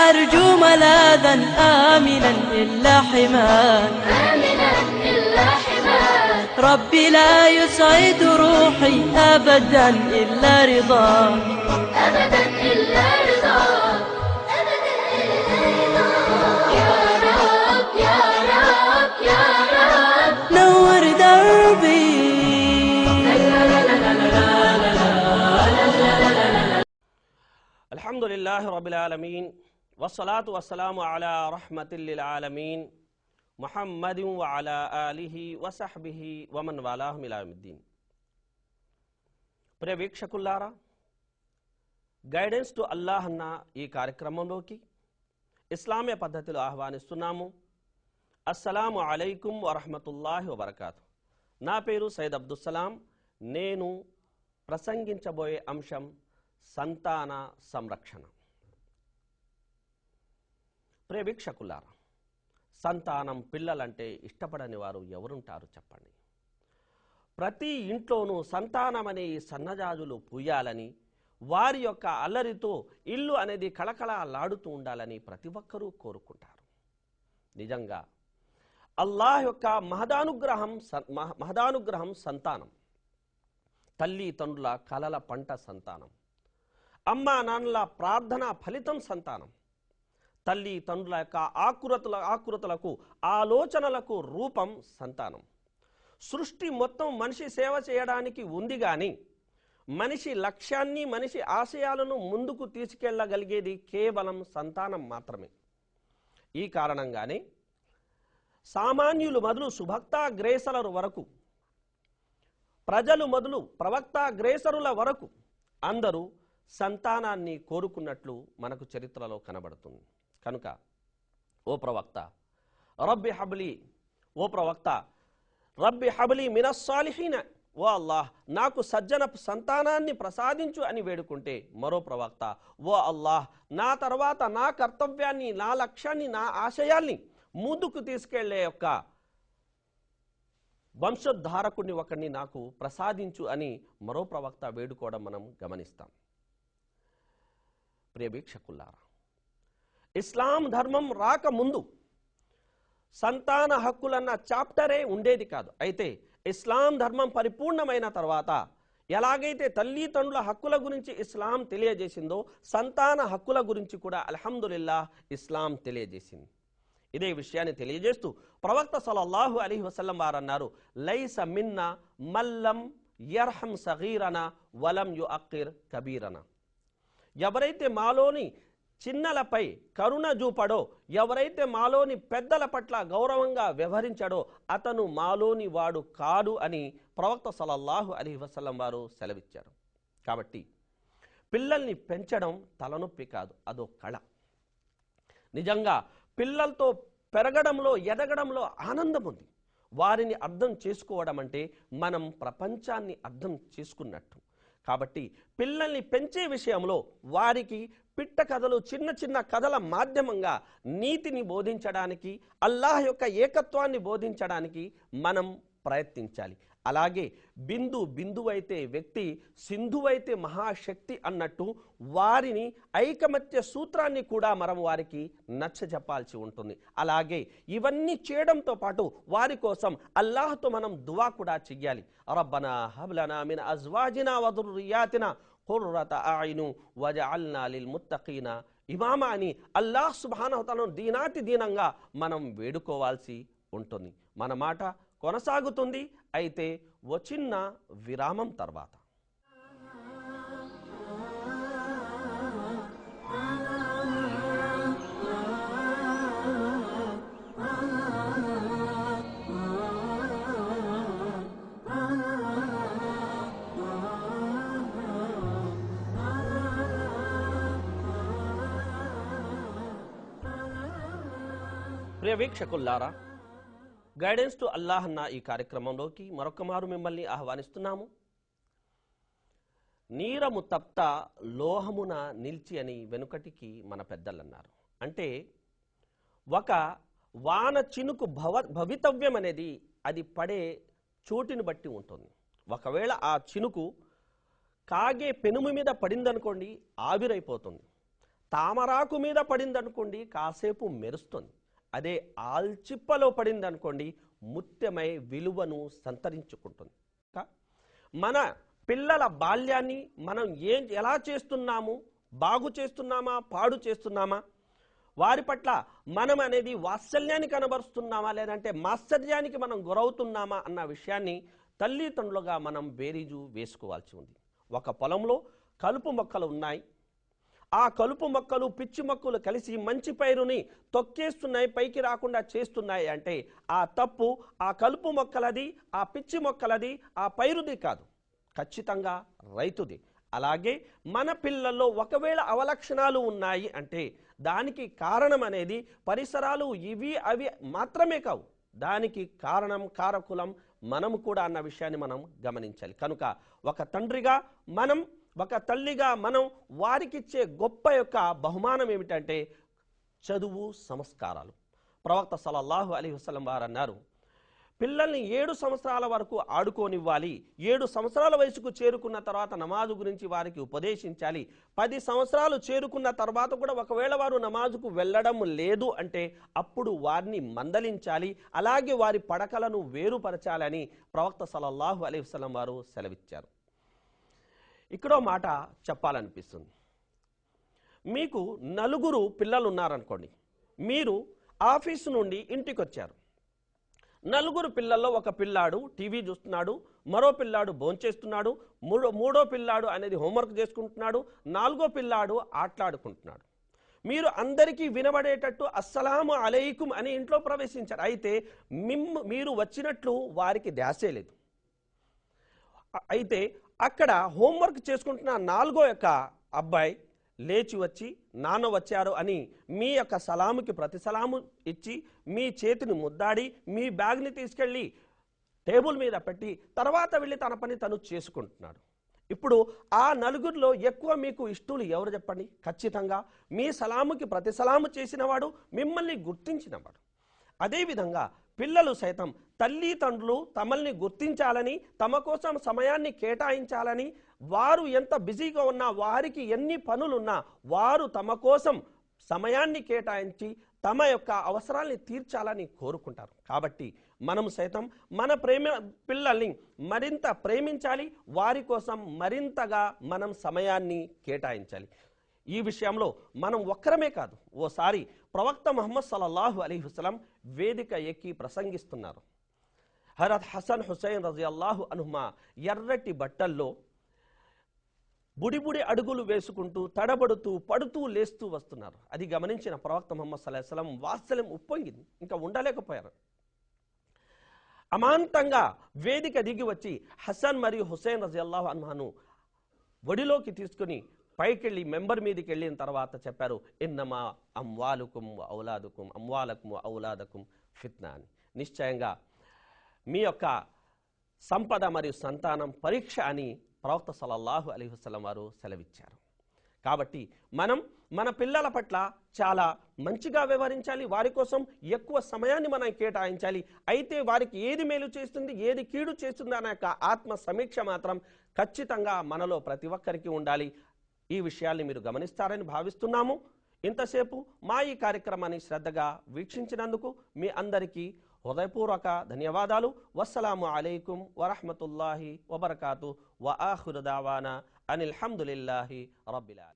أرجو ملاذا آمنا إلا حماك ربي لا يسعد روحي أبدا إلا رضاك نور دربي. الحمد لله رب العالمين والصلاة والسلام على رحمة للعالمين محمد وعلى آله وصحبه ومن والاه إلى يوم الدين. Priya వీక్షకులారా, guidance to Allah అన్న ఈ కార్యక్రమంలోకి ఇస్లామీయ పద్ధతిలో ఆహ్వానిస్తున్నాము. అస్సలాము అలైకుం వరహ్మతుల్లాహి వబరకాతు. నా పేరు సయ్యద్ అబ్దుస్సలాం. నేను ప్రసంగించబోయే అంశం సంతాన సంరక్షణ. ప్రియ వీక్షకులారా, సంతానం, పిల్లలంటే ఇష్టపడని వారు ఎవరుంటారు చెప్పండి. ప్రతి ఇంట్లోనూ సంతానం అనే సన్నజాజులు పూయాలని, వారి యొక్క అల్లరితో ఇల్లు అనేది కళకళలాడుతూ ఉండాలని ప్రతి ఒక్కరూ కోరుకుంటారు. నిజంగా అల్లాహ్ యొక్క మహదానుగ్రహం సంతానం. తల్లి తండ్రుల కలల పంట సంతానం. అమ్మా నాన్నల ప్రార్థన ఫలితం సంతానం. తల్లి తండ్రుల యొక్క ఆకృతులకు ఆలోచనలకు రూపం సంతానం. సృష్టి మొత్తం మనిషి సేవ చేయడానికి ఉంది, కానీ మనిషి లక్ష్యాన్ని, మనిషి ఆశయాలను ముందుకు తీసుకెళ్లగలిగేది కేవలం సంతానం మాత్రమే. ఈ కారణంగానే సామాన్యులు మొదలు సుభక్తాగ్రేసరుల వరకు, ప్రజలు మొదలు ప్రవక్తాగ్రేసరుల వరకు అందరూ సంతానాన్ని కోరుకున్నట్లు మనకు చరిత్రలో కనబడుతుంది. కనుక ఓ ప్రవక్త రబ్బి హబ్లీ మినస్సాలిహీన, ఓ అల్లాహ్ నాకు సజ్జన సంతానాన్ని ప్రసాదించు అని వేడుకుంటే, మరో ప్రవక్త ఓ అల్లాహ్ నా తర్వాత నా కర్తవ్యాన్ని, నా లక్ష్యాన్ని, నా ఆశయాల్ని ముందుకు తీసుకెళ్లే యొక్క వంశోద్ధారకుడిని ఒకరిని నాకు ప్రసాదించు అని మరో ప్రవక్త వేడుకోవడం మనం గమనిస్తాం. ప్రియ వీక్షకులారా, ఇస్లాం ధర్మం రాకముందు సంతాన హక్కులన్న చాప్టరే ఉండేది కాదు. అయితే ఇస్లాం ధర్మం పరిపూర్ణమైన తర్వాత ఎలాగైతే తల్లిదండ్రుల హక్కుల గురించి ఇస్లాం తెలియజేసిందో, సంతాన హక్కుల గురించి కూడా అల్హమ్దులిల్లాహ్ ఇస్లాం తెలియజేసింది. ఇదే విషయాన్ని తెలియజేస్తూ ప్రవక్త సల్లల్లాహు అలైహి వసల్లం వారు అన్నారు, లైస మిన్నా మల్లం యర్హం సగీరనా వలం యుఅక్కిర్ కబీరనా. ఎవరైతే మాలోని చిన్నలపై కరుణ చూపడో, ఎవరైతే మాలోని పెద్దల పట్ల గౌరవంగా వ్యవహరించాడో అతను మాలోని వాడు కాడు అని ప్రవక్త సల్లల్లాహు అలైహి వసల్లం వారు సెలవిచ్చారు. కాబట్టి పిల్లల్ని పెంచడం తలనొప్పి కాదు, అదో కళ. నిజంగా పిల్లలతో పెరగడంలో, ఎదగడంలో ఆనందం ఉంది. వారిని అర్థం చేసుకోవడం అంటే మనం ప్రపంచాన్ని అర్థం చేసుకున్నట్టు. కాబట్టి పిల్లల్ని పెంచే విషయంలో వారికి పిట్ట కథలు, చిన్న చిన్న కథల మాధ్యమంగా నీతిని బోధించడానికి, అల్లాహ్ యొక్క ఏకత్వాన్ని బోధించడానికి మనం ప్రయత్నించాలి. అలాగే బిందువైతే వ్యక్తి, సింధువైతే మహాశక్తి అన్నట్టు వారిని ఐకమత్య సూత్రాన్ని కూడా మనం వారికి నచ్చజెప్పాల్సి ఉంటుంది. అలాగే ఇవన్నీ చేయడంతో పాటు వారి కోసం అల్లాహ్తో మనం దువా కూడా చెయ్యాలి. రబ్బనా హబ్లనా మిన్ అజ్వాజినా వ దుర్రియాతినా ఖుర్రత అయును వజఅల్నా లిల్ ముత్తఖీన ఇమామా అని అల్లాహ్ సుబ్హానహు వ తఆలా దీనంగా మనం వేడుకోవాల్సి ఉంటుంది. మన మాట కొనసాగుతుంది, అయితే ఓ చిన్న విరామం తర్వాత. ప్రియ వీక్షకులారా, గైడెన్స్ టు అల్లాహ్ అన్న ఈ కార్యక్రమంలోకి మరొక మారు మిమ్మల్ని ఆహ్వానిస్తున్నాము. నీరము తప్త లోహమున నిలిచి అని వెనుకటికి మన పెద్దలు అన్నారు. అంటే ఒక వాన చినుకు భవితవ్యం అనేది అది పడే చోటుని బట్టి ఉంటుంది. ఒకవేళ ఆ చినుకు కాగే పెనుము మీద పడిందనుకోండి, ఆవిరైపోతుంది. తామరాకు మీద పడిందనుకోండి కాసేపు మెరుస్తుంది, అదే ఆల్చిప్పలో పడిందనుకోండి ముత్యమై విలువను సంతరించుకుంటుంది. మన పిల్లల బాల్యాన్ని మనం ఎలా చేస్తున్నాము, బాగు చేస్తున్నామా పాడు చేస్తున్నామా, వారి పట్ల మనం అనేది వాత్సల్యాన్ని కనబరుస్తున్నామా లేదంటే మాత్సర్యానికి మనం గురవుతున్నామా అన్న విషయాన్ని తల్లిదండ్రులుగా మనం బేరీజు వేసుకోవాల్సి ఉంది. ఒక పొలంలో కలుపు మొక్కలు ఉన్నాయి, ఆ కలుపు మొక్కలు పిచ్చి మొక్కలు కలిసి మంచి పైరుని తొక్కేస్తున్నాయి, పైకి రాకుండా చేస్తున్నాయి అంటే ఆ తప్పు ఆ కలుపు మొక్కలది, ఆ పిచ్చి మొక్కలది, ఆ పైరుది కాదు, ఖచ్చితంగా రైతుది. అలాగే మన పిల్లల్లో ఒకవేళ అవలక్షణాలు ఉన్నాయి అంటే దానికి కారణం అనేది పరిసరాలు ఇవి అవి మాత్రమే కావు, దానికి కారణం కారకులం మనము కూడా అన్న విషయాన్ని మనం గమనించాలి. కనుక ఒక తండ్రిగా మనం, ఒక తల్లిగా మనం వారికిచ్చే గొప్ప యొక్క బహుమానం ఏమిటంటే చదువు, సంస్కారాలు. ప్రవక్త సల్లల్లాహు అలైహి వసల్లం వారు అన్నారు, పిల్లల్ని 7 సంవత్సరాల వరకు ఆడుకోనివ్వాలి, 7 సంవత్సరాల వయసుకు చేరుకున్న తర్వాత నమాజు గురించి వారికి ఉపదేశించాలి, 10 సంవత్సరాలు చేరుకున్న తర్వాత కూడా ఒకవేళ వారు నమాజుకు వెళ్ళడం లేదు అంటే అప్పుడు వారిని మందలించాలి, అలాగే వారి పడకలను వేరుపరచాలని ప్రవక్త సల్లల్లాహు అలైహి వసల్లం వారు సెలవిచ్చారు. ఇక్కడో మాట చెప్పాలనిపిస్తుంది. మీకు 4 పిల్లలు ఉన్నారనుకోండి, మీరు ఆఫీసు నుండి ఇంటికి వచ్చారు, 4 పిల్లల్లో ఒక పిల్లాడు టీవీ చూస్తున్నాడు, మరో పిల్లాడు భోంచేస్తున్నాడు, మూడో పిల్లాడు అనేది హోంవర్క్ చేసుకుంటున్నాడు, 4గో పిల్లాడు ఆటలాడుకుంటున్నాడు. మీరు అందరికీ వినబడేటట్టు అస్సలాము అలైకుం అని ఇంట్లో ప్రవేశించారు, అయితే మీరు వచ్చినట్లు వారికి ధ్యాసే లేదు. అయితే అక్కడ హోంవర్క్ చేసుకుంటున్న 4గో యొక్క అబ్బాయి లేచి వచ్చి నాన్న వచ్చారు అని మీ యొక్క సలాముకి ప్రతి సలాము ఇచ్చి మీ చేతిని ముద్దాడి మీ బ్యాగ్ని తీసుకెళ్ళి టేబుల్ మీద పెట్టి తర్వాత వెళ్ళి తన పని తను చేసుకుంటున్నాడు. ఇప్పుడు ఆ 4గురిలో ఎక్కువ మీకు ఇష్టలు ఎవరు చెప్పండి? ఖచ్చితంగా మీ సలాముకి ప్రతి సలాము చేసినవాడు, మిమ్మల్ని గుర్తించినవాడు. అదేవిధంగా పిల్లలు సైతం తల్లిదండ్రులు తమల్ని గుర్తించాలని, తమ కోసం సమయాన్ని కేటాయించాలని, వారు ఎంత బిజీగా ఉన్నా, వారికి ఎన్ని పనులున్నా వారు తమ కోసం సమయాన్ని కేటాయించి తమ యొక్క అవసరాల్ని తీర్చాలని కోరుకుంటారు. కాబట్టి మనం సైతం మన పిల్లల్ని మరింత ప్రేమించాలి, వారి కోసం మరింతగా మనం సమయాన్ని కేటాయించాలి. ఈ విషయంలో మనం ఒక్కరమే కాదు, ఓసారి ప్రవక్త ముహమ్మద్ సల్లల్లాహు అలైహి వసల్లం వేదిక ఎక్కి ప్రసంగిస్తున్నారు. హజరత్ హసన్ హుసైన్ రజియల్లాహు అన్హుమా ఎర్రటి బట్టల్లో బుడిబుడి అడుగులు వేసుకుంటూ తడబడుతూ పడుతూ లేస్తూ వస్తున్నారు. అది గమనించిన ప్రవక్త ముహమ్మద్ సల్లల్లాహు అలైహి వసల్లం వాత్సల్యం ఉప్పొంగింది, ఇంకా ఉండలేకపోయారు. అమాంతంగా వేదిక దిగి వచ్చి హసన్ మరియు హుసైన్ రజియల్లాహు అన్హును ఒడిలోకి తీసుకుని పైకెళ్ళి మెంబర్ మీదకి వెళ్ళిన తర్వాత చెప్పారు, ఇన్నమా అమ్వాలకుం ఔలాదకుం ఫిత్నా అని. నిశ్చయంగా మీ యొక్క సంపద మరియు సంతానం పరీక్ష అని ప్రవక్త సల్లల్లాహు అలైహి వసల్లం వారు సెలవిచ్చారు. కాబట్టి మనం మన పిల్లల పట్ల చాలా మంచిగా వ్యవహరించాలి, వారి కోసం ఎక్కువ సమయాన్ని మనం కేటాయించాలి. అయితే వారికి ఏది మేలు చేస్తుంది, ఏది కీడు చేస్తుంది అనే యొక్క ఆత్మ సమీక్ష మాత్రం ఖచ్చితంగా మనలో ప్రతి ఒక్కరికి ఉండాలి. ఈ విషయాల్ని మీరు గమనిస్తారని భావిస్తున్నాము. ఇంతసేపు మా ఈ కార్యక్రమాన్ని శ్రద్ధగా వీక్షించినందుకు మీ అందరికీ హృదయపూర్వక ధన్యవాదాలు. వస్సలాము అలైకుం వరహ్మతుల్లాహి వబర్కాతు. వ ఆఖిరు దావానా అనిల్ హమ్దులిల్లాహి రబ్బిల్ ఆలమీన్.